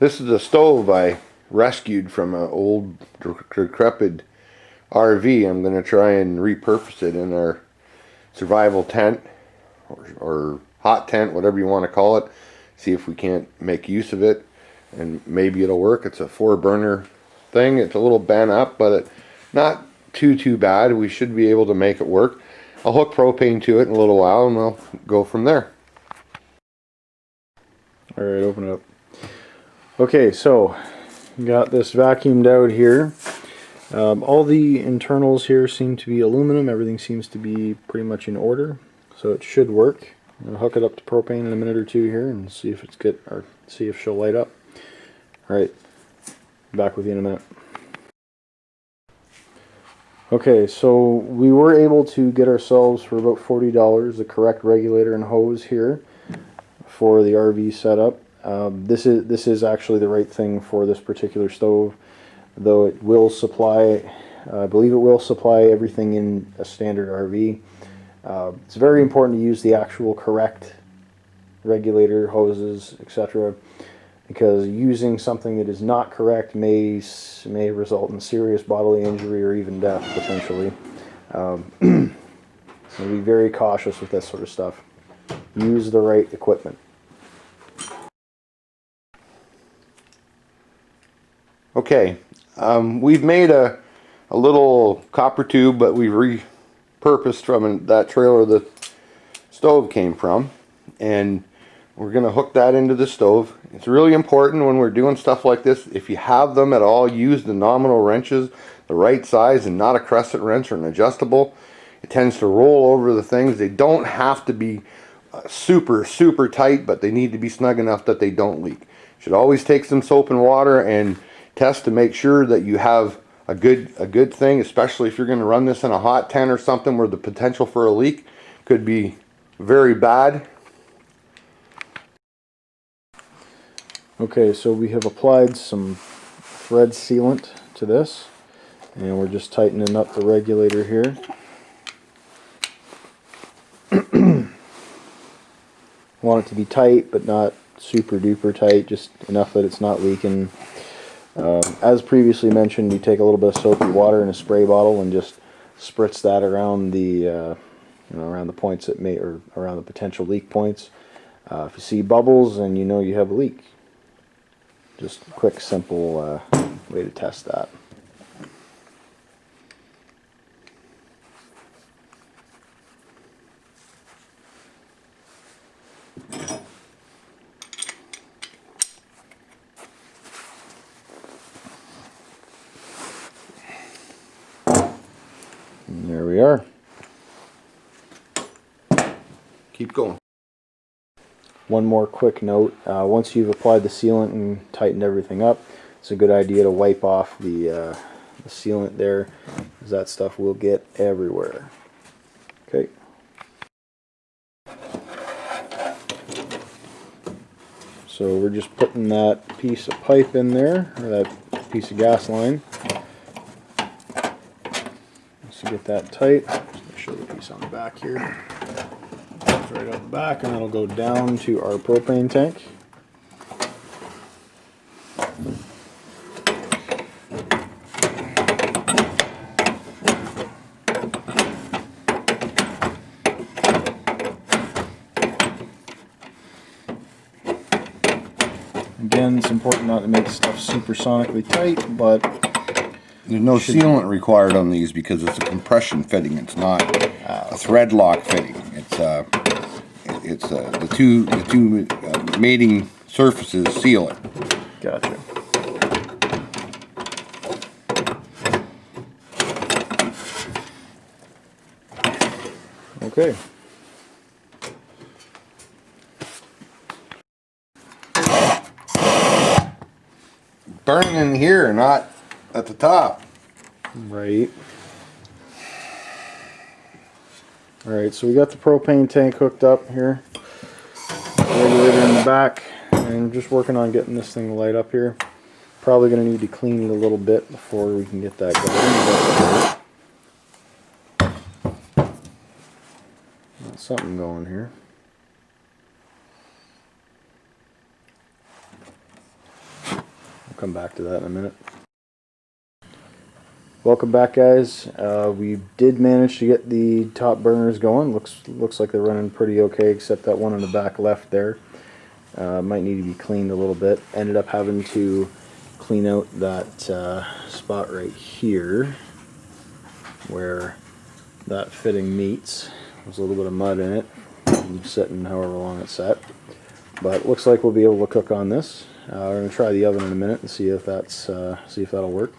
This is a stove I rescued from an old decrepit RV. I'm going to try and repurpose it in our survival tent or hot tent, whatever you want to call it. See if we can't make use of it, and maybe it'll work. It's a 4-burner thing. It's a little bent up, but it's not too bad. We should be able to make it work. I'll hook propane to it in a little while and we'll go from there. Alright, open it up. Okay, so got this vacuumed out here. All the internals here seem to be aluminum. Everything seems to be pretty much in order, so it should work. I'll hook it up to propane in a minute or two here and see if it's good, or see if she'll light up. Alright, back with you in a minute. Okay, so we were able to get ourselves for about $40 the correct regulator and hose here for the RV setup. This is actually the right thing for this particular stove, though it will supply, I believe it will supply everything in a standard RV. It's very important to use the actual correct regulator, hoses, etc., because using something that is not correct may result in serious bodily injury or even death, potentially. So be very cautious with this sort of stuff. Use the right equipment. Okay, we've made a little copper tube, but we've repurposed from that trailer the stove came from, and we're going to hook that into the stove. It's really important when we're doing stuff like this, if you have them at all, use the nominal wrenches, the right size, and not a crescent wrench or an adjustable. It tends to roll over the things. They don't have to be super tight, but they need to be snug enough that they don't leak. You should always take some soap and water and test to make sure that you have a good thing, especially if you're going to run this in a hot tent or something where the potential for a leak could be very bad. Okay, so we have applied some thread sealant to this, and we're just tightening up the regulator here. Want it to be tight, but not super duper tight, just enough that it's not leaking. As previously mentioned, you take a little bit of soapy water in a spray bottle and just spritz that around the around the points that may, or around the potential leak points. If you see bubbles and you know you have a leak, just a quick, simple way to test that. And there we are. Keep going. One more quick note, once you've applied the sealant and tightened everything up, it's a good idea to wipe off the sealant there, because that stuff will get everywhere. Okay. So we're just putting that piece of pipe in there, or that piece of gas line. Just to get that tight. Just going to show the piece on the back here. It's right out the back, and that'll go down to our propane tank. Again, it's important not to make stuff supersonically tight, but there's no sealant required on these because it's a compression fitting. It's not a thread lock fitting. It's the two mating surfaces seal it. Gotcha. Okay. Burning in here, not at the top. Right. Alright, so we got the propane tank hooked up here. Regulator in the back. And just working on getting this thing to light up here. Probably going to need to clean it a little bit before we can get that going. Got something going here. I'll come back to that in a minute. Welcome back, guys. We did manage to get the top burners going. Looks like they're running pretty okay, except that one in the back left there. Might need to be cleaned a little bit. Ended up having to clean out that spot right here where that fitting meets. There's a little bit of mud in it, sitting however long it's set. But looks like we'll be able to cook on this. We're gonna try the oven in a minute and see if that'll work.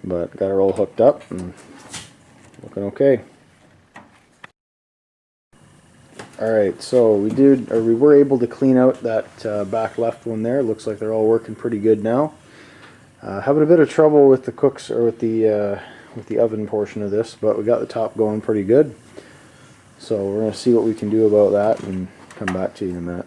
But got her all hooked up and looking okay. Alright, so we were able to clean out that back left one there. Looks like they're all working pretty good now. Having a bit of trouble with the cooks, or with the oven portion of this, but we got the top going pretty good. So we're going to see what we can do about that and come back to you in a minute.